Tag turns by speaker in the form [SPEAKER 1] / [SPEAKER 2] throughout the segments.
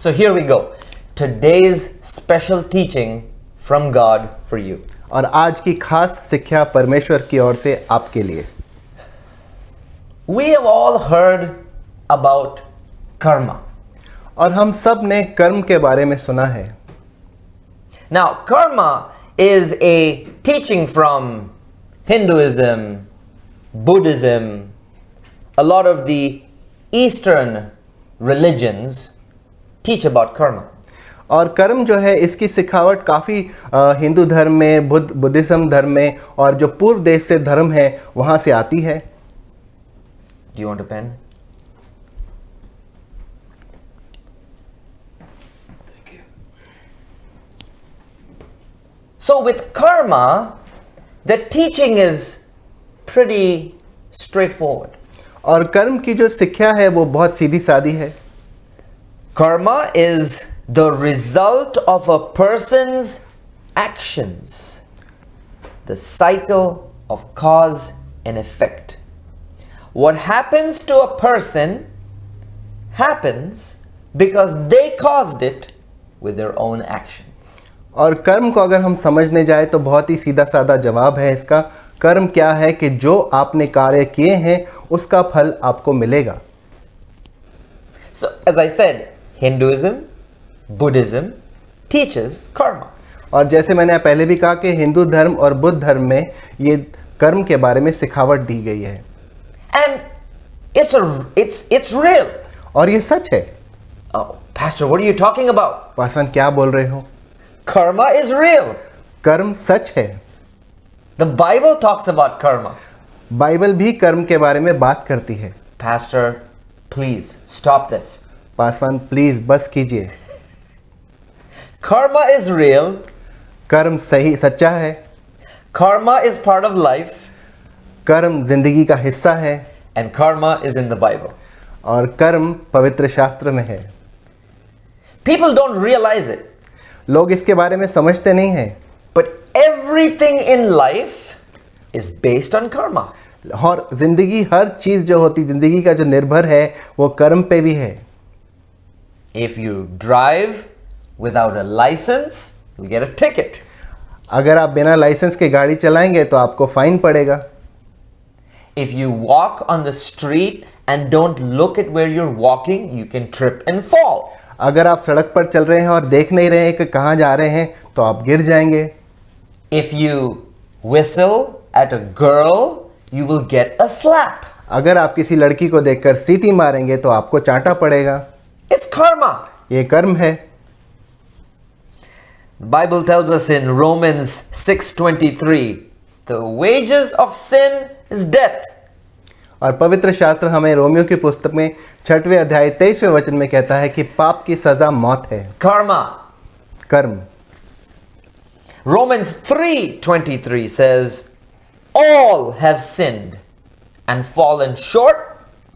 [SPEAKER 1] So here we go. Today's special teaching from God for you.
[SPEAKER 2] और आज की खास शिक्षा परमेश्वर की ओर से आपके लिए।
[SPEAKER 1] We have all heard about karma.
[SPEAKER 2] और हम सब ने कर्म के बारे में सुना है।
[SPEAKER 1] Now, karma is a teaching from Hinduism, Buddhism, a lot of the Eastern religions teach about karma.
[SPEAKER 2] और कर्म जो है इसकी सिखावट काफ़ी हिंदू धर्म में, बुद्धिज्म धर्म में और जो पूर्व देश से धर्म है वहाँ से आती है।
[SPEAKER 1] Do you want a pen? Thank you. So with karma, the teaching is pretty straightforward.
[SPEAKER 2] और कर्म की जो शिक्षा है वो बहुत सीधी सादी है।
[SPEAKER 1] Karma is the result of a person's actions, the cycle of cause and effect. What happens to a person happens because they caused it with their own actions.
[SPEAKER 2] और कर्म को अगर हम समझने जाए तो बहुत ही सीधा साधा जवाब है इसका। कर्म क्या है कि जो आपने कार्य किए हैं उसका फल आपको मिलेगा।
[SPEAKER 1] So as I said, Hinduism, Buddhism teaches karma.
[SPEAKER 2] और जैसे मैंने पहले भी कहा कि हिंदू धर्म और बुद्ध धर्म में ये कर्म के बारे में सिखावट दी गई है।
[SPEAKER 1] And it's real.
[SPEAKER 2] और ये सच है।
[SPEAKER 1] Oh, Pastor, what are you talking about?
[SPEAKER 2] Paswan क्या बोल रहे हो?
[SPEAKER 1] Karma is real.
[SPEAKER 2] कर्म सच है।
[SPEAKER 1] The Bible talks about karma.
[SPEAKER 2] Bible भी कर्म के बारे में बात करती है।
[SPEAKER 1] Pastor, please stop this.
[SPEAKER 2] Paswan please बस कीजिए।
[SPEAKER 1] Karma is real.
[SPEAKER 2] कर्म सही सच्चा है।
[SPEAKER 1] Karma is part of life.
[SPEAKER 2] कर्म जिंदगी का हिस्सा है।
[SPEAKER 1] And karma is in the Bible.
[SPEAKER 2] और कर्म पवित्र शास्त्र में है।
[SPEAKER 1] People don't realize it.
[SPEAKER 2] लोग इसके बारे में समझते नहीं हैं।
[SPEAKER 1] But everything in life is based on karma.
[SPEAKER 2] और जिंदगी हर चीज जो होती जिंदगी का जो निर्भर है वो कर्म पे भी है।
[SPEAKER 1] If you drive without a license, you'll get a ticket.
[SPEAKER 2] अगर आप बिना लाइसेंस के गाड़ी चलाएंगे तो आपको फाइन पड़ेगा।
[SPEAKER 1] If you walk on the street and don't look at where you're walking, you can trip and fall.
[SPEAKER 2] अगर आप सड़क पर चल रहे हैं और देख नहीं रहे हैं कि कहाँ जा रहे हैं तो आप गिर जाएंगे।
[SPEAKER 1] If you whistle at a girl, you will get a slap.
[SPEAKER 2] अगर आप किसी लड़की को देखकर सीटी मारेंगे तो आपको चांटा पड़ेगा।
[SPEAKER 1] It's karma.
[SPEAKER 2] ये कर्म है।
[SPEAKER 1] The Bible tells us in Romans 6:23, the wages of sin is death.
[SPEAKER 2] और पवित्र शास्त्र हमें रोमियो की पुस्तक में 6वें अध्याय 23वें वचन में कहता है कि पाप की सजा मौत है।
[SPEAKER 1] Karma.
[SPEAKER 2] कर्म।
[SPEAKER 1] Romans 3:23 says, all have sinned and fallen short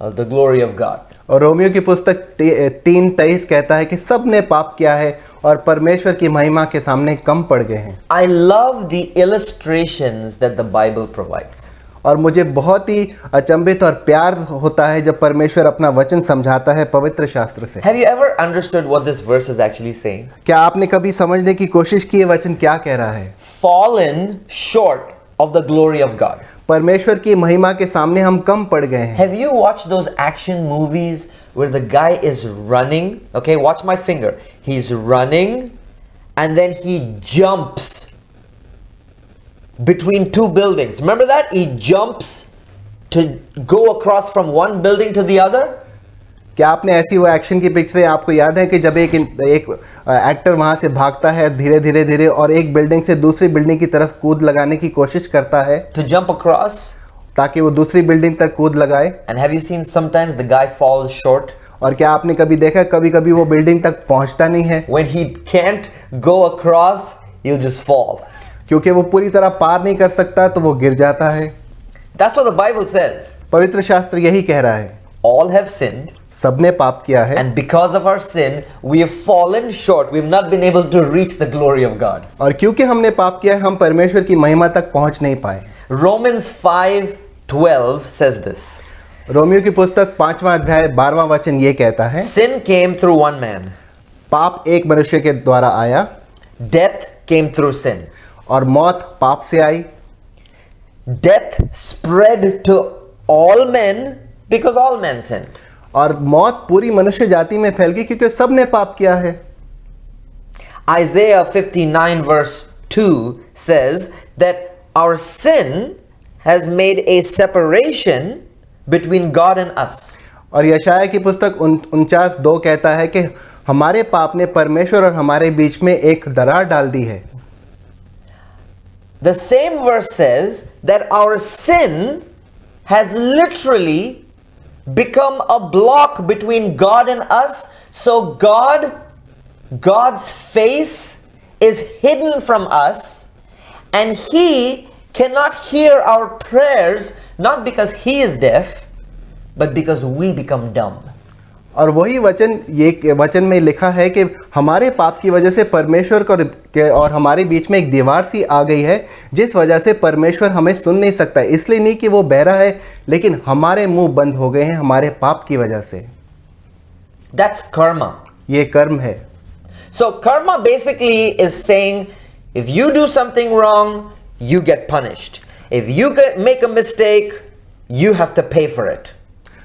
[SPEAKER 1] of the glory of God.
[SPEAKER 2] और रोमियो की पुस्तक 3:23 कहता है कि सब ने पाप किया है और परमेश्वर की महिमा के सामने कम पड़ गए हैं।
[SPEAKER 1] I love the illustrations that the Bible provides.
[SPEAKER 2] और मुझे बहुत ही अचंभित और प्यार होता है जब परमेश्वर अपना वचन समझाता है पवित्र शास्त्र से।
[SPEAKER 1] Have you ever understood what this verse is actually saying?
[SPEAKER 2] क्या आपने कभी समझने की कोशिश की ये वचन क्या कह रहा है?
[SPEAKER 1] Fallen short of the glory of God.
[SPEAKER 2] परमेश्वर की महिमा के सामने हम कम पड़ गए हैं।
[SPEAKER 1] Have you watched those action movies where the guy is running? Okay, watch my finger. He's running and then he jumps between two buildings. Remember that? He jumps to go across from one building to the other.
[SPEAKER 2] क्या आपने ऐसी वो action की पिक्चरें आपको याद है कि जब एक एक्टर वहां से भागता है धीरे धीरे धीरे और एक बिल्डिंग से दूसरी बिल्डिंग की तरफ कूद लगाने की कोशिश करता है
[SPEAKER 1] To jump across.
[SPEAKER 2] ताकि वो दूसरी बिल्डिंग तक कूद लगाए।
[SPEAKER 1] And have you seen sometimes the guy falls short?
[SPEAKER 2] और क्या आपने कभी देखा कभी कभी वो बिल्डिंग तक पहुंचता नहीं है
[SPEAKER 1] When he can't go across, he'll just fall.
[SPEAKER 2] क्योंकि वो पूरी तरह पार नहीं कर सकता तो वो गिर जाता है।
[SPEAKER 1] That's what the Bible says.
[SPEAKER 2] पवित्र शास्त्र यही कह रहा है।
[SPEAKER 1] All have sinned.
[SPEAKER 2] सबने पाप किया है
[SPEAKER 1] And because of our sin, we have fallen short. We've not been able to reach the glory of God.
[SPEAKER 2] और क्योंकि हमने पाप किया है हम परमेश्वर की महिमा तक पहुंच नहीं पाए।
[SPEAKER 1] Romans 5:12 says this.
[SPEAKER 2] रोमियो की पुस्तक 5वां अध्याय 12वां वचन ये कहता है
[SPEAKER 1] Sin came through one man.
[SPEAKER 2] पाप एक मनुष्य के द्वारा आया
[SPEAKER 1] death came through sin.
[SPEAKER 2] और मौत पाप से आई,
[SPEAKER 1] Death spread to all men because all men sinned.
[SPEAKER 2] और मौत पूरी मनुष्य जाति में फैल गई क्योंकि सब ने पाप किया है।
[SPEAKER 1] Isaiah 59 verse 2 says that our sin has made a separation between God and us.
[SPEAKER 2] और यशाया की पुस्तक 49:2 कहता है कि हमारे पाप ने परमेश्वर और हमारे बीच में एक दरार डाल दी है।
[SPEAKER 1] The same verse says that our sin has literally become a block between God and us. So God's face is hidden from us, and He cannot hear our prayers, not because He is deaf, but because we become dumb.
[SPEAKER 2] और वही वचन ये वचन में लिखा है कि हमारे पाप की वजह से परमेश्वर को और हमारे बीच में एक दीवार सी आ गई है, जिस वजह से परमेश्वर हमें सुन नहीं सकता। इसलिए नहीं कि वो बहरा है, लेकिन हमारे मुंह बंद हो गए हैं हमारे पाप की वजह से।
[SPEAKER 1] That's karma.
[SPEAKER 2] ये कर्म है।
[SPEAKER 1] So karma basically is saying, if you do something wrong, you get punished. If you make a mistake, you have to pay for it.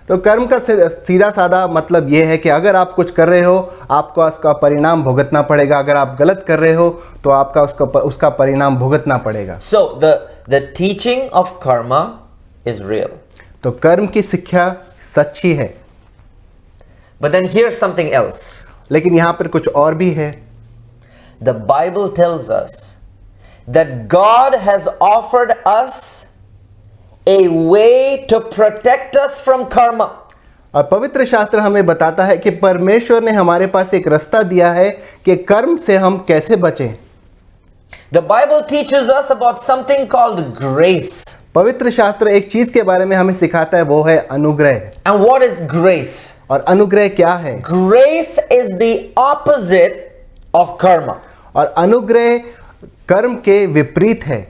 [SPEAKER 2] तो कर्म का सीधा साधा मतलब ये है कि अगर आप कुछ कर रहे हो, आपको उसका परिणाम भुगतना पड़ेगा। अगर आप गलत कर रहे हो तो आपका उसका परिणाम भुगतना पड़ेगा।
[SPEAKER 1] So the teaching of karma is real.
[SPEAKER 2] तो कर्म की शिक्षा सच्ची है।
[SPEAKER 1] But then here's something else.
[SPEAKER 2] लेकिन यहाँ पर कुछ और भी है।
[SPEAKER 1] The Bible tells us that God has offered us a way to protect us from karma.
[SPEAKER 2] और पवित्र शास्त्र हमें बताता है कि परमेश्वर ने हमारे पास एक रास्ता दिया है कि कर्म से हम कैसे बचें।
[SPEAKER 1] The Bible teaches us about something called grace.
[SPEAKER 2] पवित्र शास्त्र एक चीज के बारे में हमें सिखाता है, वो है अनुग्रह।
[SPEAKER 1] And what is grace?
[SPEAKER 2] और अनुग्रह क्या है?
[SPEAKER 1] Grace is the opposite of karma.
[SPEAKER 2] और अनुग्रह कर्म के विपरीत है।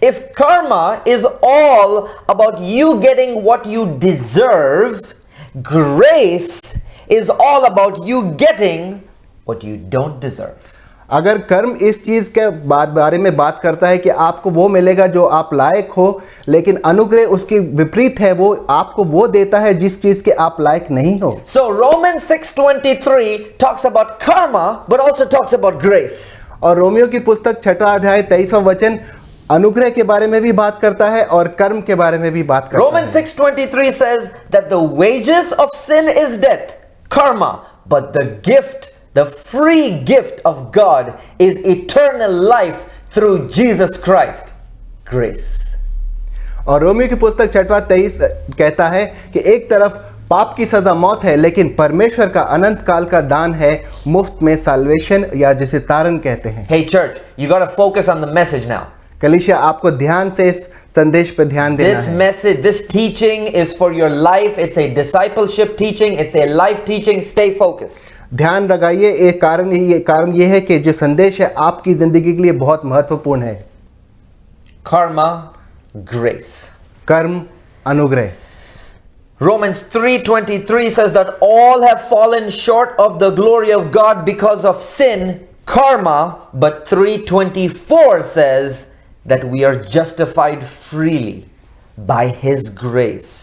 [SPEAKER 1] If karma is all about you getting what you deserve, grace is all about you getting what you don't deserve.
[SPEAKER 2] अगर कर्म इस चीज के बारे में बात करता है कि आपको वो मिलेगा जो आप लायक हो, लेकिन अनुग्रह उसके विपरीत है, वो आपको वो देता है जिस चीज के आप लायक नहीं हो।
[SPEAKER 1] So Romans 6:23 talks about karma but also talks about grace.
[SPEAKER 2] और रोमियो की पुस्तक 6वां अध्याय 23वां वचन अनुग्रह के बारे में भी बात करता है और कर्म के बारे में भी बात करता
[SPEAKER 1] Romans
[SPEAKER 2] है।
[SPEAKER 1] 6:23 says that the wages of sin is death, karma, but the gift, the free gift of God is eternal life through Jesus Christ, grace.
[SPEAKER 2] और रोमियो की पुस्तक 6:23 कहता है कि एक तरफ पाप की सजा मौत है, लेकिन परमेश्वर का अनंत काल का दान है मुफ्त में साल्वेशन, या जिसे तारण कहते हैं।
[SPEAKER 1] Hey church, you got to focus on the message now.
[SPEAKER 2] कलीसिया, आपको ध्यान से इस संदेश पर ध्यान देना
[SPEAKER 1] This
[SPEAKER 2] है।
[SPEAKER 1] message, this teaching is for your life. It's a discipleship teaching. It's a life teaching. Stay focused.
[SPEAKER 2] ध्यान लगाइए। एक कारण ये है कि जो संदेश है आपकी जिंदगी के लिए बहुत महत्वपूर्ण है।
[SPEAKER 1] Karma, grace.
[SPEAKER 2] कर्म, अनुग्रह।
[SPEAKER 1] Romans 3:23 says that all have fallen short of the glory of God because of sin, karma, but 3:24 says that we are justified freely by His grace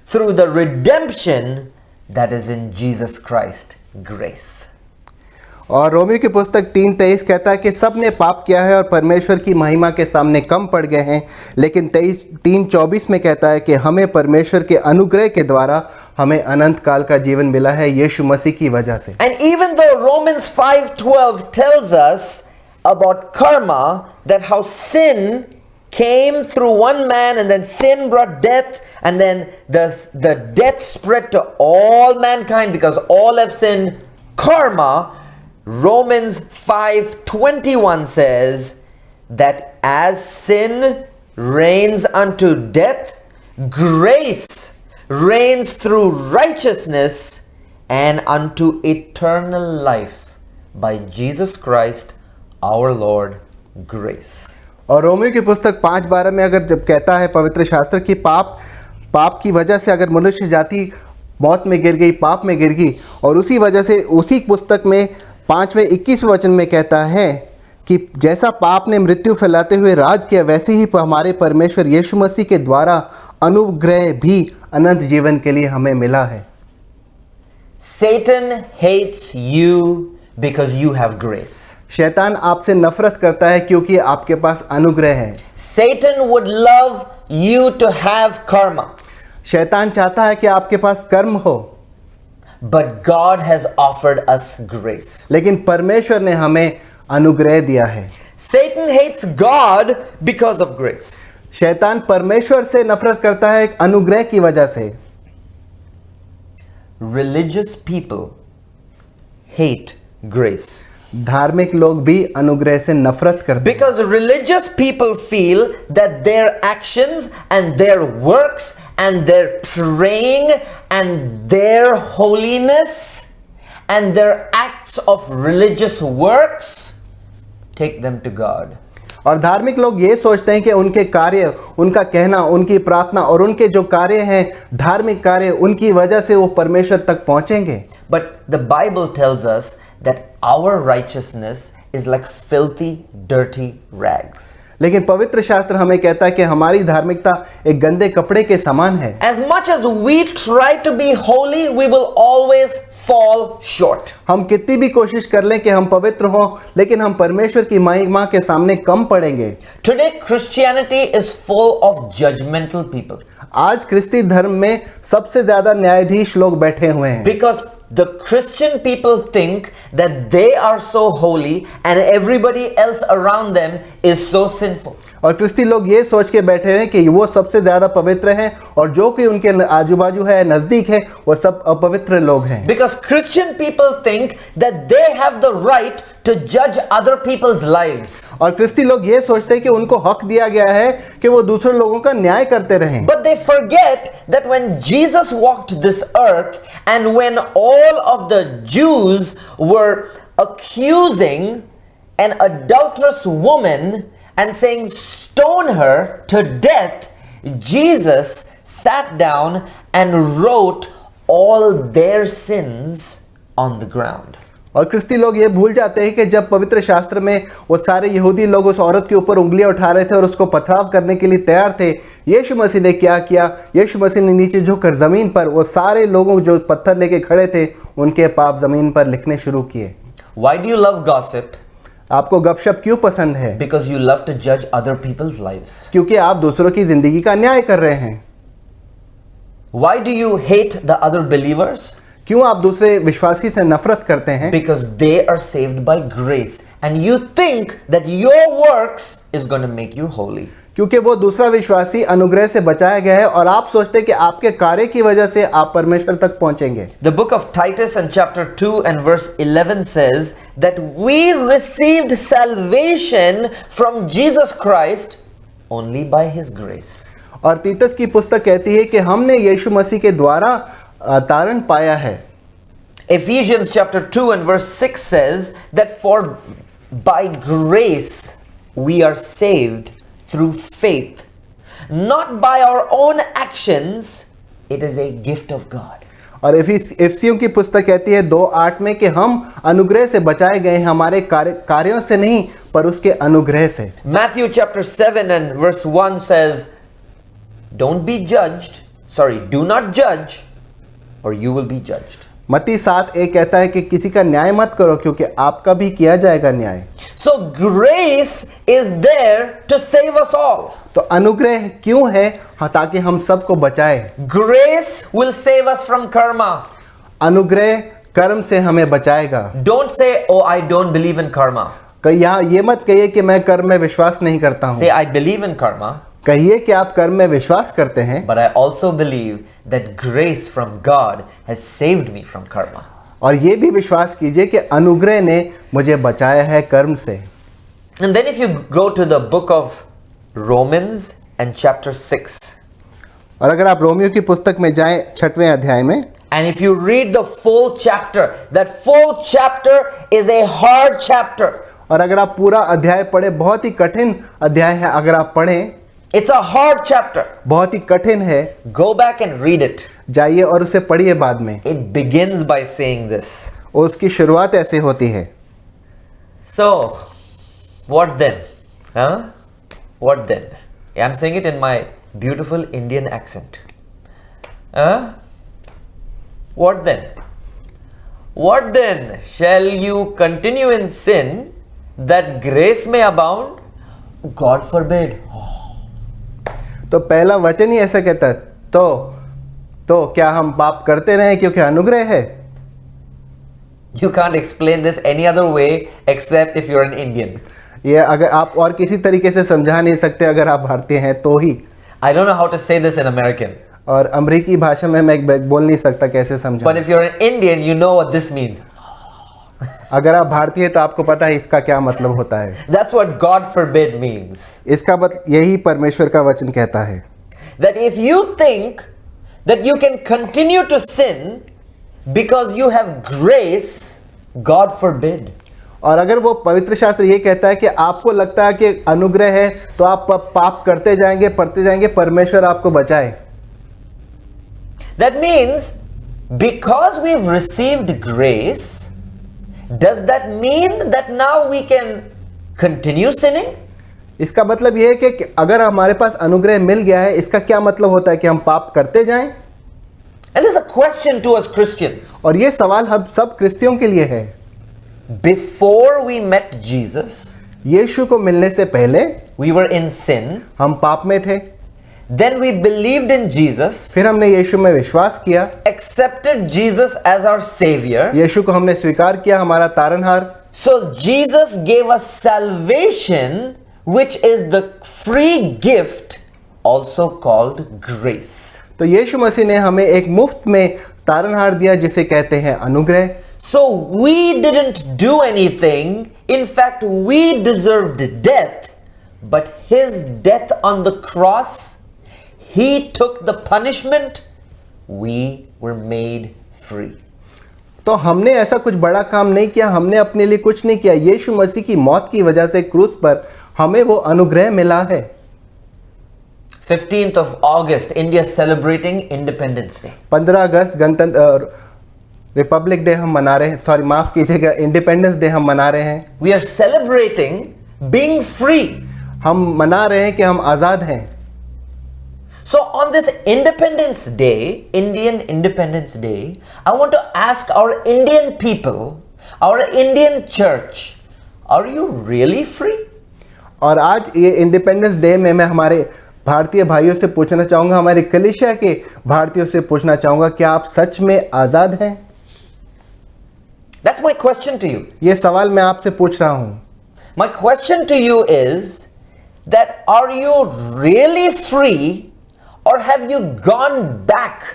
[SPEAKER 1] through the redemption that is in Jesus Christ, grace.
[SPEAKER 2] और Romeo की पुस्तक 3:23 कहता है कि सब ने पाप किया है और परमेश्वर की महिमा के सामने कम पड़ गए हैं, लेकिन 3:24 में कहता है कि हमें परमेश्वर के अनुग्रह के द्वारा हमें अनंत काल का जीवन मिला है यीशु मसीह की वजह से।
[SPEAKER 1] And even though Romans 5:12 tells us about karma, that how sin came through one man and then sin brought death, and then the death spread to all mankind because all have sinned, karma, Romans 5:21 says that as sin reigns unto death, grace reigns through righteousness and unto eternal life by Jesus Christ our Lord, grace.
[SPEAKER 2] और Romeo की पुस्तक 5:12 में अगर जब कहता है पवित्र शास्त्र की पाप की वजह से अगर मनुष्य जाति मौत में गिर गई, पाप में गिर गई, और उसी वजह से उसी पुस्तक में 5वें 21 वचन में कहता है कि जैसा पाप ने मृत्यु फैलाते हुए राज किया, वैसे ही हमारे परमेश्वर यीशु मसीह के द्वारा अनुग्रह भी अनंत जीवन के लिए हमें मिला है।
[SPEAKER 1] Satan hates you because you have grace.
[SPEAKER 2] शैतान आपसे नफरत करता है क्योंकि आपके पास अनुग्रह है।
[SPEAKER 1] Satan would love you to have karma.
[SPEAKER 2] शैतान चाहता है कि आपके पास कर्म हो,
[SPEAKER 1] But God has offered us grace.
[SPEAKER 2] लेकिन परमेश्वर ने हमें अनुग्रह दिया है।
[SPEAKER 1] Satan hates God because of grace.
[SPEAKER 2] शैतान परमेश्वर से नफरत करता है अनुग्रह की वजह से।
[SPEAKER 1] Religious people hate grace.
[SPEAKER 2] धार्मिक लोग भी अनुग्रह से नफरत करते हैं,
[SPEAKER 1] Because religious people feel that their actions and their works and their praying and their holiness and their acts of religious works take them to God.
[SPEAKER 2] और धार्मिक लोग ये सोचते हैं कि उनके कार्य, उनका कहना, उनकी प्रार्थना और उनके जो कार्य हैं, धार्मिक कार्य, उनकी वजह से वो परमेश्वर तक पहुंचेंगे।
[SPEAKER 1] But the Bible tells us that our righteousness is like filthy, dirty rags.
[SPEAKER 2] लेकिन पवित्र शास्त्र हमें कहता है कि हमारी धार्मिकता एक गंदे कपड़े के समान है।
[SPEAKER 1] As much as we try to be holy, we will always fall short.
[SPEAKER 2] हम कितनी भी कोशिश कर लें कि हम पवित्र हों, लेकिन हम परमेश्वर की महिमा के सामने कम पड़ेंगे।
[SPEAKER 1] Today, Christianity is full of judgmental people.
[SPEAKER 2] आज ख्रिस्ती धर्म में सबसे ज्यादा न्यायाधीश लोग बैठे हुए हैं,
[SPEAKER 1] Because the Christian people think that they are so holy and everybody else around them is so sinful.
[SPEAKER 2] और ख्रिस्ती लोग ये सोच के बैठे हैं कि वो सबसे ज्यादा पवित्र हैं और जो कि उनके आजू बाजू है, नजदीक है, वो सब अपवित्र लोग हैं।
[SPEAKER 1] Because Christian people think that they have the right to judge other people's lives.
[SPEAKER 2] और ख्रिस्ती लोग ये सोचते हैं कि उनको हक दिया गया है कि वो दूसरे लोगों का न्याय करते रहें।
[SPEAKER 1] But they forget that when Jesus walked this earth and when all of the Jews were accusing an adulterous woman and saying stone her to death, Jesus sat down and wrote all their sins on the ground.
[SPEAKER 2] और ख्रिस्ती लोग ये भूल जाते हैं कि जब पवित्र शास्त्र में वो सारे यहूदी लोग उस औरत के ऊपर उंगलियां उठा रहे थे और उसको पथराव करने के लिए तैयार थे, यीशु मसीह ने क्या किया? यीशु मसीह ने नीचे झुककर जमीन पर वो सारे लोगों जो पत्थर लेके खड़े थे, उनके पाप जमीन पर लिखने शुरू किए।
[SPEAKER 1] Why do you love gossip?
[SPEAKER 2] आपको गपशप क्यों पसंद है?
[SPEAKER 1] Because you love to judge other people's lives.
[SPEAKER 2] क्योंकि आप दूसरों की जिंदगी का न्याय कर रहे हैं।
[SPEAKER 1] Why do you hate the other believers?
[SPEAKER 2] क्यों आप दूसरे विश्वासी से नफरत करते हैं?
[SPEAKER 1] Because they are saved by grace and you think that your works is going to make you holy.
[SPEAKER 2] क्योंकि वो दूसरा विश्वासी अनुग्रह से बचाया गया है और आप सोचते हैं कि आपके कार्य की वजह से आप परमेश्वर तक पहुंचेंगे।
[SPEAKER 1] The book of Titus and chapter 2 and verse 11 says that we received salvation from Jesus Christ only by his grace.
[SPEAKER 2] और तीतस की पुस्तक कहती है कि हमने यीशु मसीह के द्वारा तारण पाया है।
[SPEAKER 1] Ephesians chapter 2 and verse 6 says that for by grace we are saved through faith, not by our own actions, it is a gift of God.
[SPEAKER 2] और इफिसियों की पुस्तक कहती है 2:8 में कि हम अनुग्रह से बचाए गए हैं, हमारे कार्यों से नहीं पर उसके अनुग्रह से।
[SPEAKER 1] Matthew chapter 7 and verse 1 says, do not judge or you will be judged.
[SPEAKER 2] मत्ती 7:1 कहता है कि किसी का न्याय मत करो क्योंकि आपका भी किया जाएगा न्याय।
[SPEAKER 1] So grace is there to save us all.
[SPEAKER 2] तो अनुग्रह क्यों है? हाँ, ताकि हम सबको बचाए।
[SPEAKER 1] Grace will save us from karma.
[SPEAKER 2] अनुग्रह कर्म से हमें बचाएगा।
[SPEAKER 1] Don't say, oh, I don't believe in karma.
[SPEAKER 2] यहाँ ये मत कहिए कि मैं कर्म में विश्वास नहीं करता हूँ।
[SPEAKER 1] Say, I believe in karma.
[SPEAKER 2] कहिए कि आप कर्म में विश्वास करते हैं।
[SPEAKER 1] But I also believe that grace from God has saved me from karma.
[SPEAKER 2] और ये भी विश्वास कीजिए कि अनुग्रह ने मुझे बचाया है कर्म से।
[SPEAKER 1] And then if you go to the book of Romans and chapter 6.
[SPEAKER 2] और अगर आप रोमियो की पुस्तक में जाएं 6वें अध्याय में,
[SPEAKER 1] And if you read the full chapter, that full chapter is a hard chapter.
[SPEAKER 2] और अगर आप पूरा अध्याय पढ़े, बहुत ही कठिन अध्याय है। अगर आप पढ़ें,
[SPEAKER 1] It's a hard chapter.
[SPEAKER 2] बहुत ही कठिन है।
[SPEAKER 1] Go back and read it.
[SPEAKER 2] जाइए और उसे पढ़िए बाद में।
[SPEAKER 1] It begins by saying this.
[SPEAKER 2] और उसकी शुरुआत ऐसे होती है।
[SPEAKER 1] So, what then? Huh? What then? I'm saying it in my beautiful Indian accent. What then? What then? Shall you continue in sin that grace may abound? God forbid.
[SPEAKER 2] तो पहला वचन ही ऐसा कहता है, तो क्या हम पाप करते रहें क्योंकि अनुग्रह है?
[SPEAKER 1] You can't explain this any other way except if you're an Indian.
[SPEAKER 2] ये अगर आप और किसी तरीके से समझा नहीं सकते अगर आप भारतीय हैं तो ही।
[SPEAKER 1] I don't know how to say this in American.
[SPEAKER 2] और अमेरिकी भाषा में मैं बोल नहीं सकता कैसे समझा।
[SPEAKER 1] But if you're an Indian, you know what this means.
[SPEAKER 2] अगर आप भारतीय तो आपको पता है इसका क्या मतलब होता है।
[SPEAKER 1] That's what God forbid means.
[SPEAKER 2] इसका मतलब यही परमेश्वर का वचन कहता है।
[SPEAKER 1] That if you think that you can continue to sin because you have grace, God forbid.
[SPEAKER 2] और अगर वो पवित्र शास्त्र ये कहता है कि आपको लगता है कि अनुग्रह है तो आप पाप करते जाएंगे, परमेश्वर आपको बचाए।
[SPEAKER 1] That means because we've received grace, does that mean that now we can continue sinning?
[SPEAKER 2] इसका मतलब ये है कि अगर हमारे पास अनुग्रह मिल गया है, इसका क्या मतलब होता है कि हम पाप करते जाएं?
[SPEAKER 1] And this is a question to us Christians.
[SPEAKER 2] और ये सवाल हम सब क्रिश्चियों के लिए है।
[SPEAKER 1] Before we met Jesus,
[SPEAKER 2] यीशु को मिलने से पहले
[SPEAKER 1] we were in sin.
[SPEAKER 2] हम पाप में थे।
[SPEAKER 1] Then we believed in Jesus,
[SPEAKER 2] फिर हमने यीशु में विश्वास किया,
[SPEAKER 1] accepted Jesus as our Savior.
[SPEAKER 2] यीशु को हमने स्वीकार किया हमारा तारनहार।
[SPEAKER 1] So Jesus gave us salvation, which is the free gift, also called grace.
[SPEAKER 2] तो यीशु मसीह ने हमें एक मुफ्त में तारनहार दिया जिसे कहते हैं अनुग्रह।
[SPEAKER 1] So we didn't do anything. In fact, we deserved death, but His death on the cross, He took the punishment. We were made free.
[SPEAKER 2] तो हमने ऐसा कुछ बड़ा काम नहीं किया, हमने अपने लिए कुछ नहीं किया। यीशु मसीह की मौत की वजह से क्रूस पर हमें वो अनुग्रह मिला है।
[SPEAKER 1] 15th of August, India is celebrating Independence Day.
[SPEAKER 2] 15 अगस्त गणतंत्र रिपब्लिक डे हम मना रहे हैं, सॉरी माफ कीजिएगा, इंडिपेंडेंस डे हम मना रहे हैं।
[SPEAKER 1] We are celebrating being free.
[SPEAKER 2] हम मना रहे हैं कि हम आज़ाद हैं।
[SPEAKER 1] So on this Independence Day, Indian Independence Day, I want to ask our Indian people, our Indian church, are you really free?
[SPEAKER 2] और आज ये इंडिपेंडेंस डे में मैं हमारे भारतीय भाइयों से पूछना चाहूँगा, हमारे कलीसिया के भारतीयों से पूछना चाहूँगा, क्या आप सच में आज़ाद हैं?
[SPEAKER 1] That's my question to you.
[SPEAKER 2] ये सवाल मैं आपसे पूछ रहा हूँ।
[SPEAKER 1] My question to you is that are you really free or have you gone back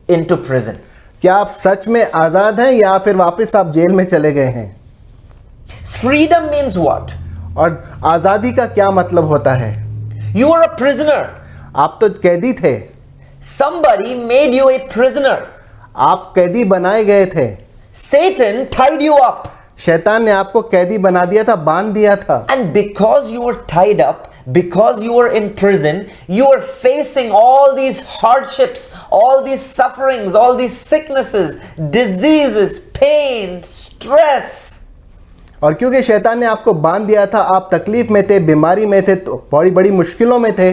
[SPEAKER 1] into prison?
[SPEAKER 2] क्या आप सच में आज़ाद हैं या फिर वापस आप जेल में चले गए हैं?
[SPEAKER 1] Freedom means what?
[SPEAKER 2] और आज़ादी का क्या मतलब होता है?
[SPEAKER 1] You were a prisoner.
[SPEAKER 2] आप तो कैदी थे।
[SPEAKER 1] Somebody made you a prisoner.
[SPEAKER 2] आप कैदी बनाए गए थे।
[SPEAKER 1] Satan tied you up.
[SPEAKER 2] शैतान ने आपको कैदी बना दिया था, बांध दिया था।
[SPEAKER 1] And because you were tied up, because you were in prison, you were facing all these hardships, all these sufferings, all these sicknesses, diseases, pain, stress.
[SPEAKER 2] और क्योंकि शैतान ने आपको बांध दिया था, आप तकलीफ में थे, बीमारी में थे, तो बड़ी बड़ी मुश्किलों में थे।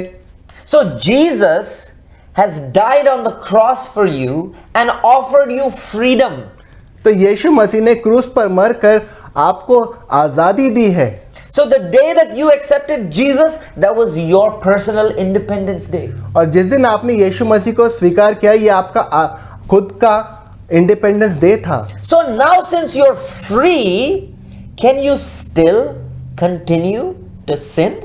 [SPEAKER 1] So Jesus has died on the cross for you and offered you freedom.
[SPEAKER 2] तो यीशु मसीह ने क्रूस पर मरकर आपको आजादी दी है।
[SPEAKER 1] So the day that you accepted Jesus, that was your personal Independence Day.
[SPEAKER 2] और जिस दिन आपने यीशु मसीह को स्वीकार किया, ये आपका खुद का इंडिपेंडेंस डे था।
[SPEAKER 1] So now since you're free, can you still continue to sin?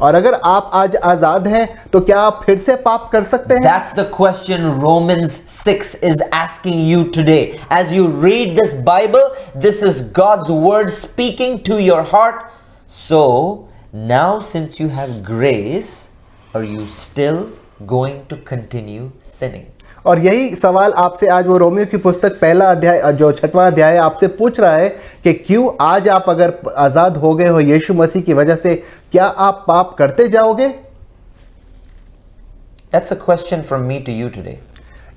[SPEAKER 2] और अगर आप आज आजाद हैं तो क्या आप फिर से पाप कर सकते हैं?
[SPEAKER 1] That's the question Romans 6 is asking you today. As you read this Bible, this is God's word speaking to your heart. So, now since you have grace, are you still going to continue sinning?
[SPEAKER 2] और यही सवाल आपसे आज वो Romeo की पुस्तक पहला अध्याय जो 6वां अध्याय आपसे पूछ रहा है कि क्यों आज आप अगर आज़ाद हो गए हो यीशु मसीह की वजह से, क्या आप पाप करते जाओगे?
[SPEAKER 1] That's a question from me to you today.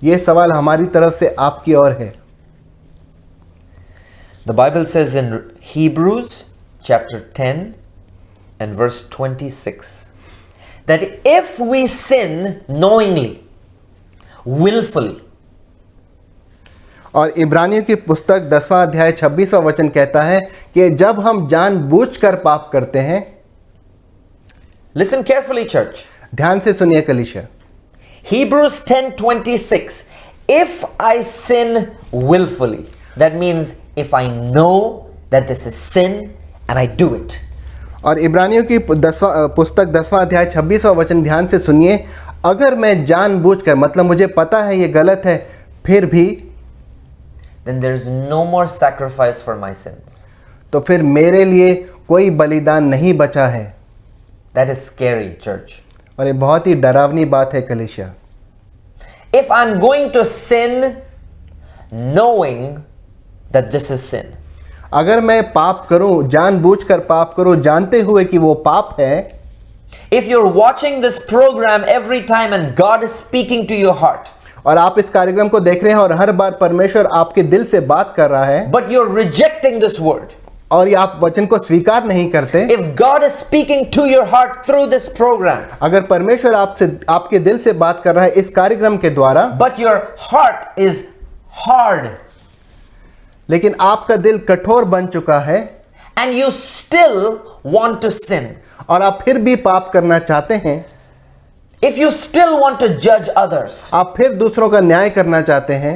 [SPEAKER 2] ये सवाल हमारी तरफ से आपकी ओर है।
[SPEAKER 1] The Bible says in Hebrews chapter 10 and verse 26 that if we sin knowingly, willfully,
[SPEAKER 2] और इब्रानियों की पुस्तक 10वां अध्याय 26वां वचन कहता है कि जब हम जानबूझकर पाप करते हैं,
[SPEAKER 1] listen carefully church,
[SPEAKER 2] ध्यान से सुनिए कलीसिया,
[SPEAKER 1] Hebrews 10:26, if I sin willfully, that means if I know that this is sin and I do it.
[SPEAKER 2] और इब्रानियों की पुस्तक 10वां अध्याय 26वां वचन ध्यान से सुनिए, अगर मैं जानबूझकर, मतलब मुझे पता है ये गलत है, फिर भी,
[SPEAKER 1] then there is no more sacrifice for my sins.
[SPEAKER 2] तो फिर मेरे लिए कोई बलिदान नहीं बचा है.
[SPEAKER 1] That is scary church.
[SPEAKER 2] और ये बहुत ही डरावनी बात है कलीसिया.
[SPEAKER 1] If I'm going to sin knowing that this is sin,
[SPEAKER 2] अगर मैं पाप करूं, जानबूझकर पाप करूं, जानते हुए कि वो पाप है,
[SPEAKER 1] if you're watching this program every time and God is speaking to your heart,
[SPEAKER 2] और आप इस कार्यक्रम को देख रहे हैं और हर बार परमेश्वर आपके दिल से बात कर रहा है,
[SPEAKER 1] but you're rejecting this word,
[SPEAKER 2] और ये आप वचन को स्वीकार नहीं करते,
[SPEAKER 1] if God is speaking to your heart through this program,
[SPEAKER 2] अगर परमेश्वर आपसे, आपके दिल से बात कर रहा है इस कार्यक्रम के द्वारा,
[SPEAKER 1] but your heart is hard,
[SPEAKER 2] लेकिन आपका दिल कठोर बन चुका है,
[SPEAKER 1] and you still want to sin,
[SPEAKER 2] और आप फिर भी पाप करना चाहते हैं,
[SPEAKER 1] if you still want to judge others,
[SPEAKER 2] आप फिर दूसरों का न्याय करना चाहते हैं,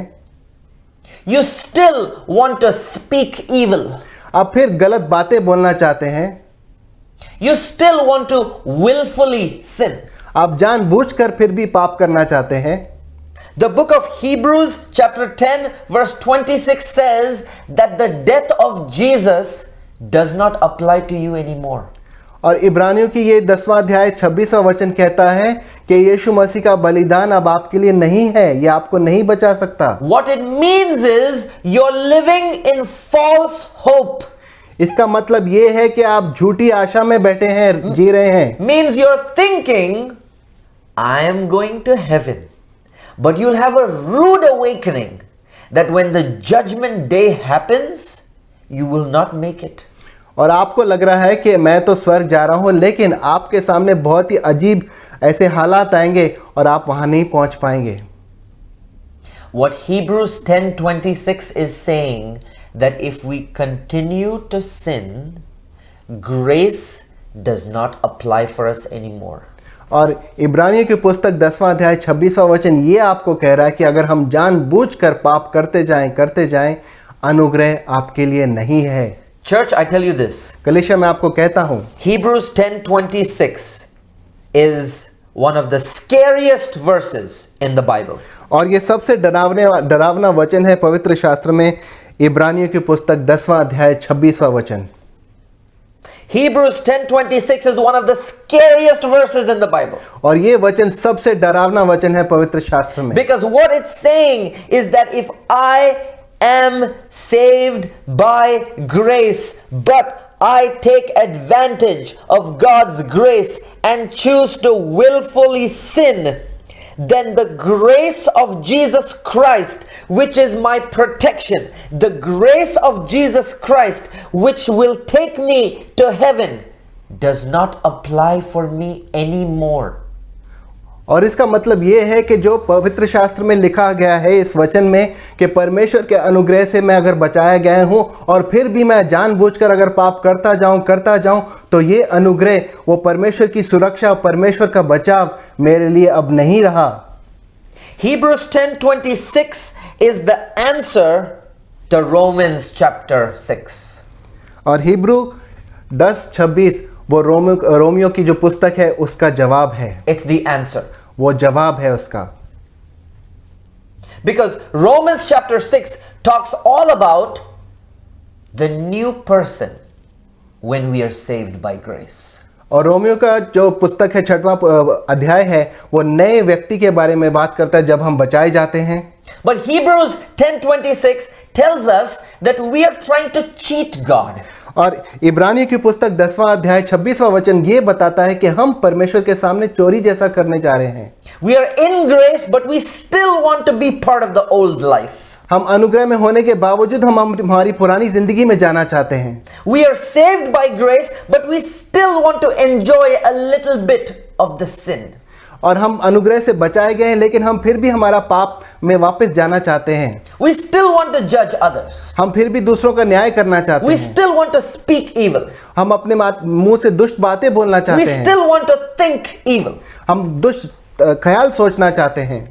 [SPEAKER 1] you still want to speak evil,
[SPEAKER 2] आप फिर गलत बातें बोलना चाहते हैं,
[SPEAKER 1] you still want to willfully sin,
[SPEAKER 2] आप जानबूझकर फिर भी पाप करना चाहते हैं,
[SPEAKER 1] the book of Hebrews chapter 10 verse 26 says that the death of Jesus does not apply to you anymore.
[SPEAKER 2] और इब्रानियों की ये 10वां अध्याय 26वां वचन कहता है कि यीशु मसीह का बलिदान अब आपके लिए नहीं है, ये आपको नहीं बचा सकता.
[SPEAKER 1] What it means is you're living in false hope.
[SPEAKER 2] इसका मतलब ये है कि आप झूठी आशा में बैठे हैं, जी रहे हैं.
[SPEAKER 1] Means you're thinking I am going to heaven, but you'll have a rude awakening that when the judgment day happens you will not make it.
[SPEAKER 2] और आपको लग रहा है कि मैं तो स्वर्ग जा रहा हूं, लेकिन आपके सामने बहुत ही अजीब ऐसे हालात आएंगे और आप वहां नहीं पहुंच पाएंगे.
[SPEAKER 1] What Hebrews 10:26 is saying that if we continue to sin, grace does not apply for us anymore.
[SPEAKER 2] और इब्रानियों की पुस्तक 10वां अध्याय 26वां वचन ये आपको कह रहा है कि अगर हम जानबूझकर पाप करते जाएं, अनुग्रह आपके लिए नहीं है.
[SPEAKER 1] Church, I tell you this.
[SPEAKER 2] कलीसिया मैं आपको कहता हूं,
[SPEAKER 1] Hebrews 10:26 is one of the scariest verses in the Bible.
[SPEAKER 2] और ये सबसे डरावना वचन है पवित्र शास्त्र में, इब्रानियों की पुस्तक 10वां अध्याय 26वां वचन.
[SPEAKER 1] Hebrews 10:26 is one of the scariest verses in the Bible.
[SPEAKER 2] और ये वचन सबसे डरावना वचन है पवित्र शास्त्र में.
[SPEAKER 1] Because what it's saying is that if I am saved by grace, but I take advantage of God's grace and choose to willfully sin, then the grace of Jesus Christ, which is my protection, the grace of Jesus Christ, which will take me to heaven, does not apply for me anymore.
[SPEAKER 2] और इसका मतलब ये है कि जो पवित्र शास्त्र में लिखा गया है इस वचन में कि परमेश्वर के अनुग्रह से मैं अगर बचाया गया हूं और फिर भी मैं जानबूझकर अगर पाप करता जाऊं तो ये अनुग्रह, वो परमेश्वर की सुरक्षा, परमेश्वर का बचाव मेरे लिए अब नहीं रहा.
[SPEAKER 1] Hebrews 10:26 is the answer to Romans chapter 6.
[SPEAKER 2] और हिब्रू 10:26 वो रोमियो की जो पुस्तक है उसका जवाब है.
[SPEAKER 1] It's the answer.
[SPEAKER 2] वो जवाब है उसका.
[SPEAKER 1] Because Romans chapter 6 talks all about the new person when we are saved by grace.
[SPEAKER 2] और रोमियो का जो पुस्तक है 6वां अध्याय है वो नए व्यक्ति के बारे में बात करता है जब हम बचाए जाते हैं.
[SPEAKER 1] But Hebrews 10:26 tells us that we are trying to cheat God.
[SPEAKER 2] और इब्रानियों की पुस्तक 10वां अध्याय 26वां वचन ये बताता है कि हम परमेश्वर के सामने चोरी जैसा करने जा रहे हैं.
[SPEAKER 1] We are in grace but we still want to be part of the old life.
[SPEAKER 2] हम अनुग्रह में होने के बावजूद हम हमारी पुरानी जिंदगी में जाना चाहते हैं।
[SPEAKER 1] We are saved by grace, but we still want to enjoy a little bit of the sin.
[SPEAKER 2] और हम अनुग्रह से बचाए गए हैं, लेकिन हम फिर भी हमारा पाप में वापस जाना चाहते हैं।
[SPEAKER 1] We still want to judge others.
[SPEAKER 2] हम फिर भी दूसरों का न्याय करना चाहते
[SPEAKER 1] We
[SPEAKER 2] हैं।
[SPEAKER 1] still want to speak evil.
[SPEAKER 2] हम अपने मुंह से दुष्ट बातें बोलना
[SPEAKER 1] We
[SPEAKER 2] चाहते हैं।
[SPEAKER 1] still want to think evil.
[SPEAKER 2] हम दुष्ट ख्याल सोचना चाहते हैं।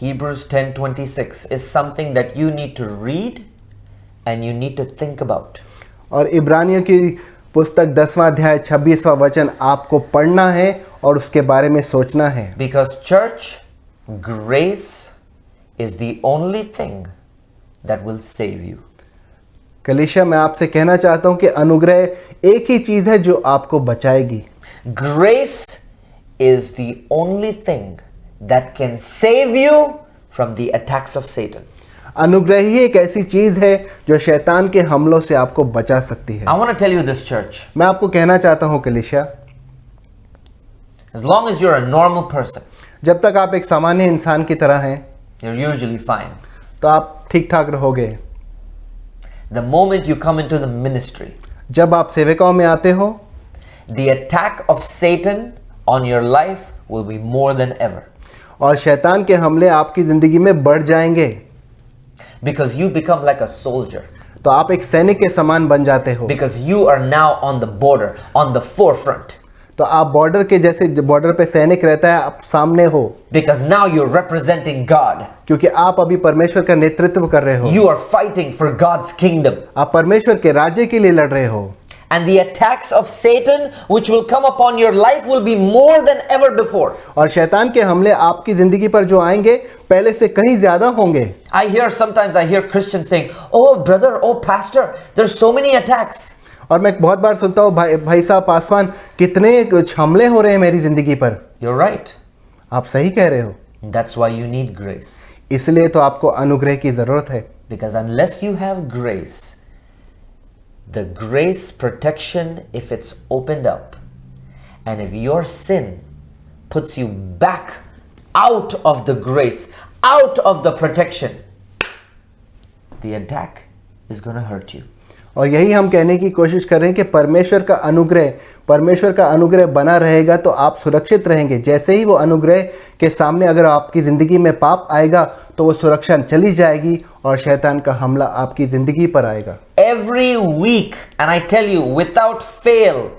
[SPEAKER 1] Hebrews 10:26 is something that you need to read and you need to think about.
[SPEAKER 2] और इब्रानियों की पुस्तक 10वां अध्याय 26वां वचन आपको पढ़ना है और उसके बारे में सोचना है।
[SPEAKER 1] Because church, grace is the only thing that will save you.
[SPEAKER 2] कलीसिया, मैं आपसे कहना चाहता हूं कि अनुग्रह एक ही चीज है जो आपको बचाएगी।
[SPEAKER 1] Grace is the only thing that can save you from the attacks of Satan.
[SPEAKER 2] अनुग्रह ही एक ऐसी चीज है जो शैतान के हमलों से आपको बचा सकती है।
[SPEAKER 1] I want to tell you this, church.
[SPEAKER 2] मैं आपको कहना चाहता हूं कलीसिया,
[SPEAKER 1] As long as you're a normal person,
[SPEAKER 2] जब तक आप एक सामान्य इंसान की तरह हैं
[SPEAKER 1] you're usually fine.
[SPEAKER 2] तो आप ठीक ठाक रहोगे।
[SPEAKER 1] The moment you come into the ministry,
[SPEAKER 2] जब आप सेवकाओं में आते हो,
[SPEAKER 1] the attack of Satan on your life will be more than ever.
[SPEAKER 2] और शैतान के हमले आपकी जिंदगी में बढ़ जाएंगे।
[SPEAKER 1] Because you become like a soldier.
[SPEAKER 2] तो आप एक सैनिक के समान बन जाते हो।
[SPEAKER 1] Because you are now on the border, on the forefront.
[SPEAKER 2] तो आप बॉर्डर के जैसे, बॉर्डर पे सैनिक रहता है, आप सामने हो।
[SPEAKER 1] Because now you're representing God.
[SPEAKER 2] क्योंकि आप अभी परमेश्वर का नेतृत्व कर रहे हो।
[SPEAKER 1] You are fighting for God's kingdom.
[SPEAKER 2] आप परमेश्वर के राज्य के लिए लड़ रहे हो।
[SPEAKER 1] And the attacks of Satan which will come upon your life will be more than ever before.
[SPEAKER 2] और शैतान के हमले आपकी जिंदगी पर जो आएंगे पहले से कहीं ज्यादा होंगे।
[SPEAKER 1] Sometimes I hear Christians saying, "Oh brother, oh pastor, there's so many attacks."
[SPEAKER 2] और मैं बहुत बार सुनता हूँ, भाई साहब पासवान, कितने हमले हो रहे हैं मेरी जिंदगी पर।
[SPEAKER 1] You're right.
[SPEAKER 2] आप सही कह रहे हो।
[SPEAKER 1] That's why you need grace.
[SPEAKER 2] इसलिए तो आपको अनुग्रह की जरूरत है।
[SPEAKER 1] Because unless you have grace, the grace protection, if it's opened up, and if your sin puts you back out of the grace, out of the protection, the attack is going to hurt you.
[SPEAKER 2] और यही हम कहने की कोशिश कर रहे हैं कि परमेश्वर का अनुग्रह बना रहेगा तो आप सुरक्षित रहेंगे। जैसे ही वो अनुग्रह के सामने अगर आपकी ज़िंदगी में पाप आएगा तो वो सुरक्षा चली जाएगी और शैतान का हमला आपकी ज़िंदगी पर आएगा।
[SPEAKER 1] Every week, and I tell you without fail,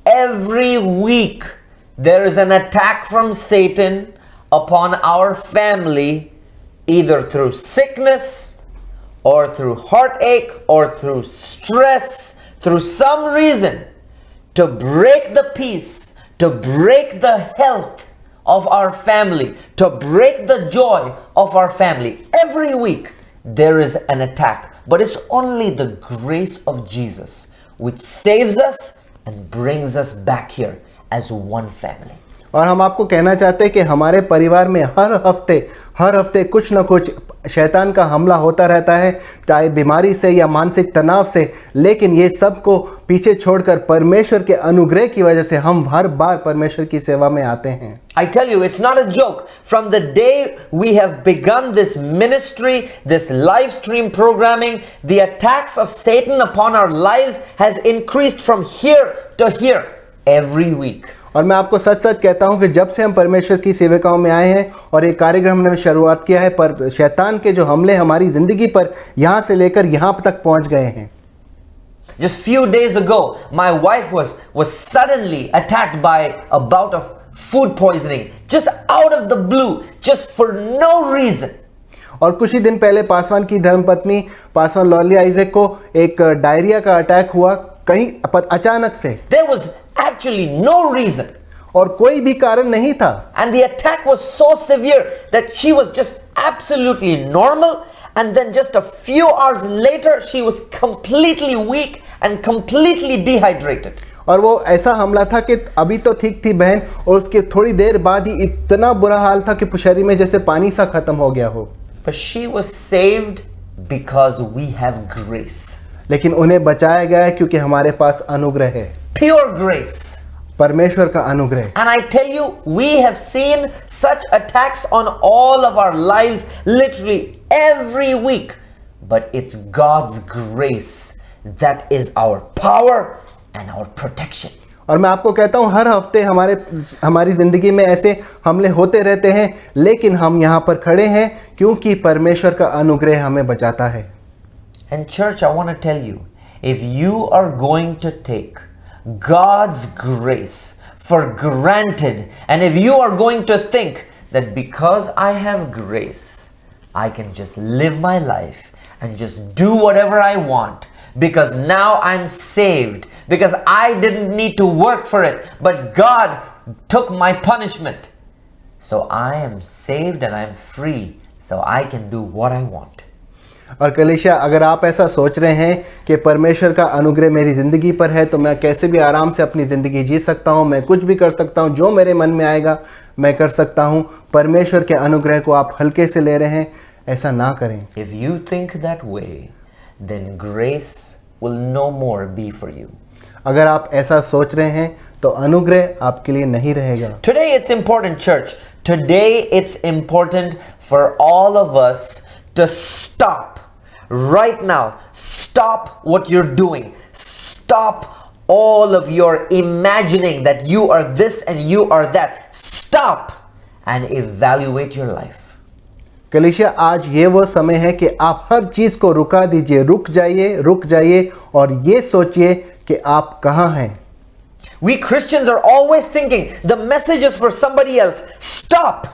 [SPEAKER 1] every week there is an attack from Satan upon our family, either through sickness, or through heartache, or through stress, through some reason, to break the peace, to break the health of our family, to break the joy of our family. Every week there is an attack, but it's only the grace of Jesus which saves us and brings us back here as one family.
[SPEAKER 2] और हम आपको कहना चाहते हैं कि हमारे परिवार में हर हफ्ते कुछ न कुछ शैतान का हमला होता रहता है, चाहे बीमारी से या मानसिक तनाव से, लेकिन ये सब को पीछे छोड़कर परमेश्वर के अनुग्रह की वजह से हम हर बार परमेश्वर की सेवा में आते हैं।
[SPEAKER 1] I tell you, it's not a joke. From the day we have begun this ministry, this live stream programming, the attacks of Satan upon our lives has increased from here to here every week.
[SPEAKER 2] और मैं आपको सच कहता हूं कि जब से हम परमेश्वर की सेविकाओं में आए हैं और ये कार्यक्रम हमने शुरुआत किया है, पर शैतान के जो हमले हमारी जिंदगी पर यहां से लेकर यहां तक पहुंच गए हैं।
[SPEAKER 1] Just few days ago, my wife was suddenly attacked by a bout of food poisoning, just out of the blue, just for no reason.
[SPEAKER 2] और कुछ ही दिन पहले पासवान की धर्मपत्नी पासवान लॉली आइजक को एक डायरिया का अटैक हुआ, कहीं अचानक से।
[SPEAKER 1] There was actually no reason.
[SPEAKER 2] और कोई भी कारण नहीं था।
[SPEAKER 1] And the attack was so severe that she was just absolutely normal, and then just a few hours later she was completely weak and completely dehydrated.
[SPEAKER 2] और वो ऐसा हमला था कि अभी तो ठीक थी बहन, और उसके थोड़ी देर बाद ही इतना बुरा हाल था कि शरीर में जैसे पानी सा खत्म हो गया हो।
[SPEAKER 1] But she was saved because we have grace.
[SPEAKER 2] लेकिन उन्हें बचाया गया है क्योंकि हमारे पास अनुग्रह है।
[SPEAKER 1] Pure grace.
[SPEAKER 2] परमेश्वर का अनुग्रह।
[SPEAKER 1] And I tell you, we have seen such attacks on all of our lives literally every week. But it's God's grace that is our power and our protection.
[SPEAKER 2] और मैं आपको कहता हूँ हर हफ्ते हमारी ज़िंदगी में ऐसे हमले होते रहते हैं, लेकिन हम यहाँ पर खड़े हैं क्योंकि परमेश्वर का अनुग्रह हमें बचाता है।
[SPEAKER 1] And church, I want to tell you, if you are going to take God's grace for granted, and if you are going to think that because I have grace, I can just live my life and just do whatever I want, because now I'm saved, because I didn't need to work for it, but God took my punishment. So I am saved and I'm free, so I can do what I want.
[SPEAKER 2] और कलीसिया, अगर आप ऐसा सोच रहे हैं कि परमेश्वर का अनुग्रह मेरी ज़िंदगी पर है तो मैं कैसे भी आराम से अपनी ज़िंदगी जी सकता हूँ, मैं कुछ भी कर सकता हूँ, जो मेरे मन में आएगा मैं कर सकता हूँ, परमेश्वर के अनुग्रह को आप हल्के से ले रहे हैं, ऐसा ना करें।
[SPEAKER 1] If you think that way, then grace will no more be for you.
[SPEAKER 2] अगर आप ऐसा सोच रहे हैं तो अनुग्रह आपके लिए नहीं रहेगा।
[SPEAKER 1] Today it's important, church. Today it's important for all of us to stop right now. Stop what you're doing. Stop all of your imagining that you are this and you are that. Stop and evaluate your life.
[SPEAKER 2] कलीसिया, आज ये वो समय है कि आप हर चीज़ को रुका दीजिए, रुक जाइए और ये सोचिए कि आप कहाँ हैं।
[SPEAKER 1] We Christians are always thinking the message is for somebody else. Stop.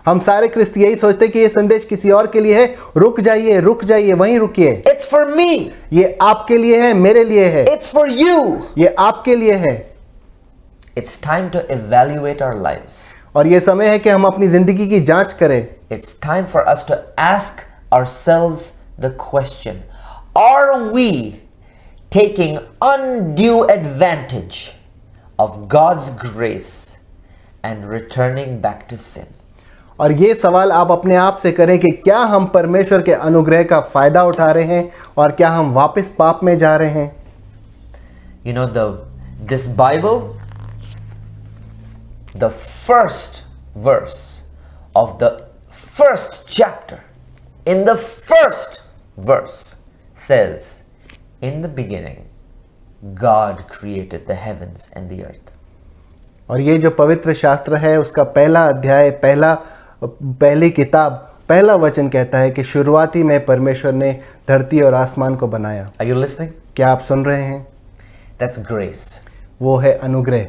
[SPEAKER 2] हम सारे क्रिस्ती यही सोचते हैं कि ये संदेश किसी और के लिए है, रुक जाइए, वहीं रुकिए।
[SPEAKER 1] It's for me.
[SPEAKER 2] ये आपके लिए है, मेरे लिए है।
[SPEAKER 1] It's for you.
[SPEAKER 2] ये आपके लिए है।
[SPEAKER 1] It's time to evaluate our lives.
[SPEAKER 2] और ये समय है कि हम अपनी जिंदगी की जांच करें।
[SPEAKER 1] It's time for us to ask ourselves the question, are we taking undue advantage of God's grace and returning back to sin?
[SPEAKER 2] और ये सवाल आप अपने आप से करें कि क्या हम परमेश्वर के अनुग्रह का फायदा उठा रहे हैं और क्या हम वापस पाप में जा रहे हैं।
[SPEAKER 1] You know, this Bible, the first verse of the first chapter, in the first verse says, in the beginning, God created the heavens and the earth.
[SPEAKER 2] और ये जो पवित्र शास्त्र है उसका पहला अध्याय, पहली किताब, पहला वचन कहता है कि शुरुआती में परमेश्वर ने धरती और आसमान को बनाया।
[SPEAKER 1] Are you listening?
[SPEAKER 2] क्या आप सुन रहे हैं?
[SPEAKER 1] That's grace.
[SPEAKER 2] वो है अनुग्रह।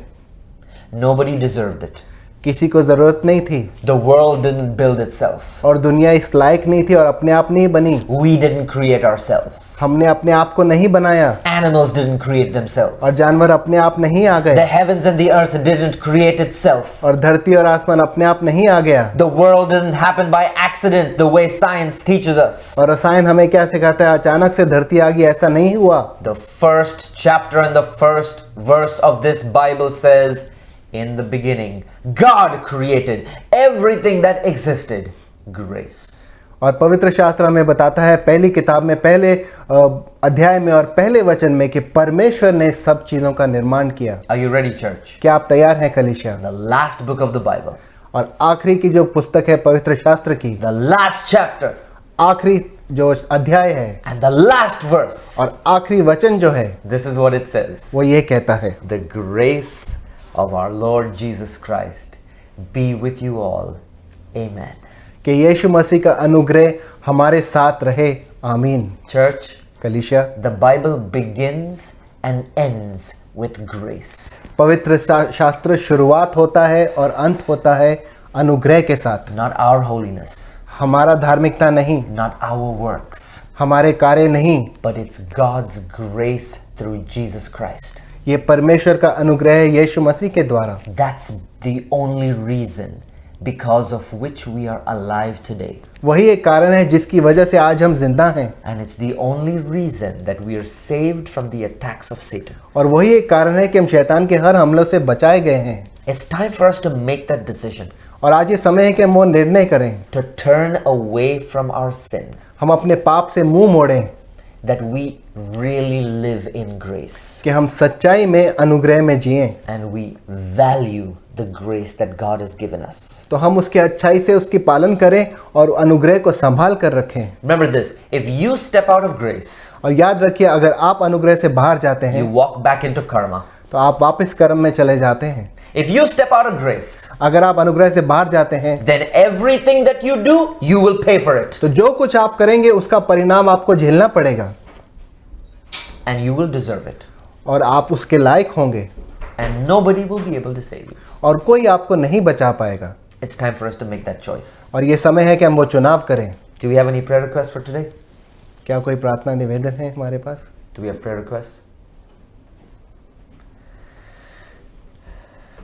[SPEAKER 1] Nobody deserved it.
[SPEAKER 2] किसी को जरूरत नहीं थी।
[SPEAKER 1] The world didn't build itself.
[SPEAKER 2] और दुनिया इस लायक नहीं थी और अपने आप नहीं बनी।
[SPEAKER 1] We didn't create ourselves.
[SPEAKER 2] हमने अपने आप को नहीं बनाया।
[SPEAKER 1] Animals didn't create themselves.
[SPEAKER 2] और जानवर अपने आप नहीं आ गए।
[SPEAKER 1] The heavens and the earth didn't create itself.
[SPEAKER 2] और धरती और आसमान अपने आप नहीं आ गया।
[SPEAKER 1] The world didn't happen by accident the way science teaches us.
[SPEAKER 2] और रसायन हमें क्या सिखाता है, अचानक से धरती आ गई, ऐसा नहीं हुआ।
[SPEAKER 1] The first chapter and the first verse of this Bible says, in the beginning, God created everything that existed. Grace.
[SPEAKER 2] और पवित्र शास्त्र हमें बताता है पहली किताब में, पहले अध्याय में और पहले वचन में कि परमेश्वर ने सब चीजों का निर्माण किया।
[SPEAKER 1] Are you ready, church?
[SPEAKER 2] क्या आप तैयार हैं कलीसिया?
[SPEAKER 1] The last book of the Bible.
[SPEAKER 2] और आखिरी की जो पुस्तक है पवित्र शास्त्र की,
[SPEAKER 1] The last chapter.
[SPEAKER 2] आखिरी जो अध्याय है
[SPEAKER 1] And the last verse.
[SPEAKER 2] और आखिरी वचन जो है,
[SPEAKER 1] This is what it says.
[SPEAKER 2] वो ये कहता है,
[SPEAKER 1] The grace of our Lord Jesus Christ be with you all. Amen.
[SPEAKER 2] कि यीशु मसीह का अनुग्रह हमारे साथ रहे। आमीन।
[SPEAKER 1] Church,
[SPEAKER 2] कलीसिया,
[SPEAKER 1] the Bible begins and ends with grace.
[SPEAKER 2] पवित्र शास्त्र शुरुआत होता है और अंत होता है अनुग्रह के साथ।
[SPEAKER 1] Not our holiness,
[SPEAKER 2] हमारा धार्मिकता नहीं,
[SPEAKER 1] not our works,
[SPEAKER 2] हमारे कार्य नहीं,
[SPEAKER 1] but it's God's grace through Jesus Christ.
[SPEAKER 2] ये परमेश्वर का अनुग्रह है यीशु मसीह के द्वारा।
[SPEAKER 1] That's the only reason because of which we are alive today.
[SPEAKER 2] वही एक कारण है जिसकी वजह से आज हम जिंदा हैं।
[SPEAKER 1] And it's the only reason that we are saved from the attacks of Satan.
[SPEAKER 2] और वही एक कारण है कि हम शैतान के हर हमलों से बचाए गए हैं।
[SPEAKER 1] It's time for us to make that decision.
[SPEAKER 2] और आज ये समय है कि हम वो निर्णय करें,
[SPEAKER 1] To turn away from our sin.
[SPEAKER 2] हम अपने पाप से मुंह मोड़ें,
[SPEAKER 1] That we really live live in grace
[SPEAKER 2] कि हम सच्चाई में अनुग्रह में जिएं,
[SPEAKER 1] and we value the grace that God has given us.
[SPEAKER 2] तो हम उसकी अच्छाई से उसकी पालन करें और अनुग्रह को संभाल कर रखें।
[SPEAKER 1] Remember this, if you step out of grace,
[SPEAKER 2] और याद रखिए, अगर आप अनुग्रह से बाहर जाते हैं
[SPEAKER 1] you walk back into karma.
[SPEAKER 2] तो आप वापस कर्म में चले जाते हैं।
[SPEAKER 1] If you step out of grace,
[SPEAKER 2] अगर आप अनुग्रह से बाहर जाते हैं
[SPEAKER 1] then everything that you do, you will pay for it.
[SPEAKER 2] तो जो कुछ आप करेंगे उसका परिणाम आपको झेलना पड़ेगा
[SPEAKER 1] And you will deserve it.
[SPEAKER 2] और आप उसके लायक होंगे
[SPEAKER 1] And nobody will be able to save you.
[SPEAKER 2] और कोई आपको नहीं बचा पाएगा।
[SPEAKER 1] It's time for us to make that choice.
[SPEAKER 2] और ये समय है कि हम वो चुनाव करें।
[SPEAKER 1] Do we have any prayer requests for today?
[SPEAKER 2] क्या कोई प्रार्थना निवेदन है हमारे पास?
[SPEAKER 1] Do we have prayer requests?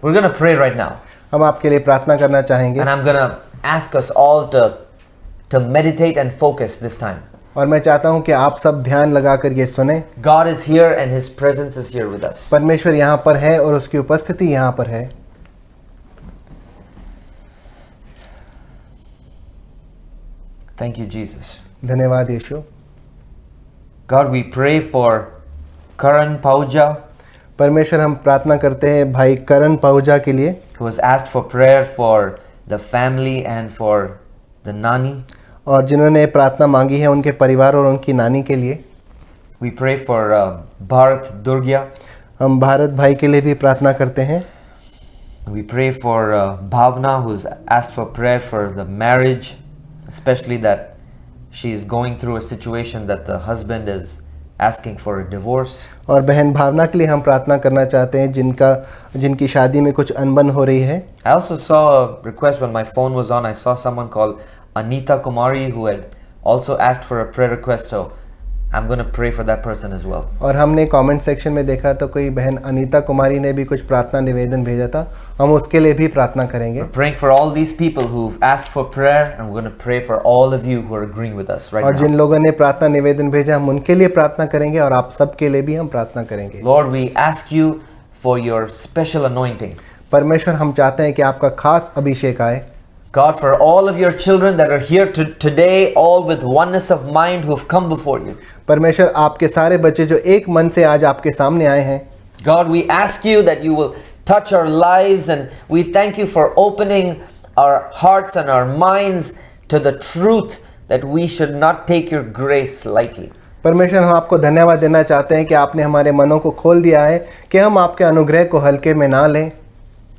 [SPEAKER 1] We're going to pray right now.
[SPEAKER 2] हम आपके लिए प्रार्थना करना चाहेंगे
[SPEAKER 1] And I'm going to ask us all to meditate and focus this time.
[SPEAKER 2] और मैं चाहता हूं कि आप सब ध्यान लगाकर ये सुने।
[SPEAKER 1] God is here and His presence is here with us.
[SPEAKER 2] परमेश्वर यहाँ पर है और उसकी उपस्थिति यहाँ पर है।
[SPEAKER 1] Thank you, Jesus.
[SPEAKER 2] धन्यवाद यीशु।
[SPEAKER 1] God, we pray for Karan Pauja,
[SPEAKER 2] परमेश्वर हम प्रार्थना करते हैं भाई करण पहुजा के लिए,
[SPEAKER 1] who has asked for prayer for the family and for the Nani.
[SPEAKER 2] और जिन्होंने प्रार्थना मांगी है उनके परिवार और उनकी नानी के लिए।
[SPEAKER 1] We pray for Bharat Durgya.
[SPEAKER 2] हम भारत भाई के लिए भी प्रार्थना करते हैं।
[SPEAKER 1] We pray for Bhavna, who's asked for prayer for the marriage, especially that she is going through a situation that the husband is asking for a divorce.
[SPEAKER 2] और बहन भावना के लिए हम प्रार्थना करना चाहते हैं जिनकी शादी में कुछ अनबन हो रही है।
[SPEAKER 1] I also saw a request when my phone was on. I saw someone called Anita Kumari who had also asked for a prayer request, so I'm going to pray for that person as well.
[SPEAKER 2] और हमने comment section में देखा तो कोई बहन अनीता कुमारी ने भी कुछ प्रार्थना निवेदन भेजा था, हम उसके लिए भी प्रार्थना करेंगे।
[SPEAKER 1] We're praying for all these people who've asked for prayer, and we're going to pray for all of you who are agreeing with us right
[SPEAKER 2] और
[SPEAKER 1] now.
[SPEAKER 2] जिन लोगों ने प्रार्थना निवेदन भेजा हम उनके लिए प्रार्थना करेंगे और आप सबके लिए भी हम प्रार्थना करेंगे।
[SPEAKER 1] Lord, we ask you for your special anointing.
[SPEAKER 2] परमेश्वर हम चाहते हैं कि आपका खास अभिषेक आए।
[SPEAKER 1] God, for all of your children that are here today, all with oneness of mind who've come before you.
[SPEAKER 2] परमेश्वर आपके सारे बच्चे जो एक मन से आज आपके सामने आए हैं,
[SPEAKER 1] God, we ask you that you will touch our lives, and we thank you for opening our hearts and our minds to the truth that we should not take your grace lightly.
[SPEAKER 2] परमेश्वर हम आपको धन्यवाद देना चाहते हैं कि आपने हमारे मनों को खोल दिया है कि हम आपके अनुग्रह को हल्के में ना लें।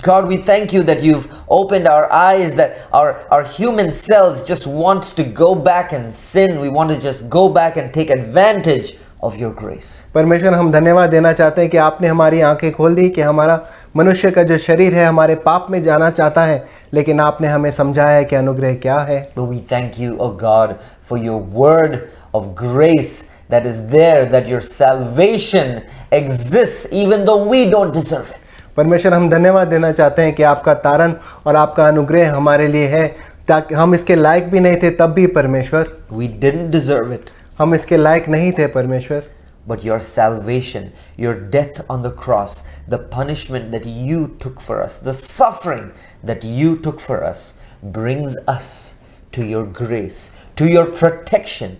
[SPEAKER 1] God, we thank you that you've opened our eyes, that our human selves just wants to go back and sin. We want to just go back and take advantage of your grace.
[SPEAKER 2] परमेश्वर हम धन्यवाद देना चाहते हैं कि आपने हमारी आंखें खोल दी कि हमारा मनुष्य का जो शरीर है हमारे पाप में जाना चाहता है, लेकिन आपने हमें समझाया है कि अनुग्रह क्या है।
[SPEAKER 1] But we thank you, oh God, for your word of grace that is there, that your salvation exists even though we don't deserve it.
[SPEAKER 2] परमेश्वर हम धन्यवाद देना चाहते हैं कि आपका तारण और आपका अनुग्रह हमारे लिए है, ताकि हम इसके लायक भी नहीं थे तब भी परमेश्वर
[SPEAKER 1] We didn't deserve it.
[SPEAKER 2] हम इसके लायक नहीं थे परमेश्वर,
[SPEAKER 1] But your salvation, your death on the cross, the punishment that you took for us, the suffering that you took for us, brings us to your grace, to your protection,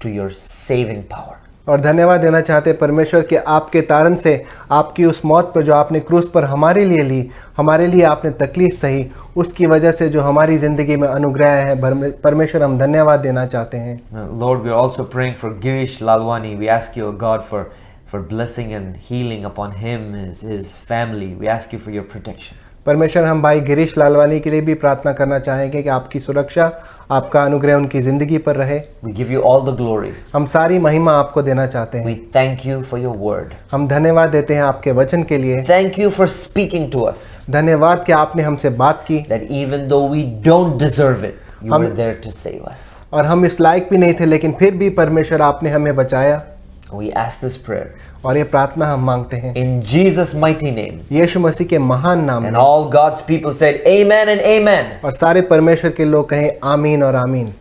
[SPEAKER 1] to your saving power.
[SPEAKER 2] और धन्यवाद देना चाहते हैं परमेश्वर कि आपके तारण से, आपकी उस मौत पर जो आपने क्रूस पर हमारे लिए ली, हमारे लिए आपने तकलीफ सही, उसकी वजह से जो हमारी ज़िंदगी में अनुग्रह है परमेश्वर हम धन्यवाद देना चाहते हैं।
[SPEAKER 1] Lord, we are also praying for Girish Lalwani. We ask you, O God, for blessing and healing upon him, his family. We ask you for your protection.
[SPEAKER 2] परमेश्वर हम भाई गिरीश लालवानी के लिए भी प्रार्थना करना चाहेंगे कि आपकी सुरक्षा, आपका अनुग्रह उनकी ज़िंदगी पर रहे।
[SPEAKER 1] We give you all the glory.
[SPEAKER 2] हम सारी महिमा आपको देना चाहते हैं।
[SPEAKER 1] We thank you for your word.
[SPEAKER 2] हम धन्यवाद देते हैं आपके वचन के लिए।
[SPEAKER 1] Thank you for speaking to us.
[SPEAKER 2] धन्यवाद कि आपने हमसे बात की
[SPEAKER 1] That even though we don't deserve it, you
[SPEAKER 2] हम-
[SPEAKER 1] were there to save us.
[SPEAKER 2] और हम इस लायक भी नहीं थे, लेकिन फिर भी परमेश्वर आपने हमें बचाया।
[SPEAKER 1] We ask this prayer
[SPEAKER 2] और ये प्रार्थना हम मांगते हैं
[SPEAKER 1] in Jesus' mighty name.
[SPEAKER 2] यीशु मसीह के महान नाम
[SPEAKER 1] And
[SPEAKER 2] में।
[SPEAKER 1] all God's people said, Amen and Amen.
[SPEAKER 2] और सारे परमेश्वर के लोग कहें आमीन और आमीन।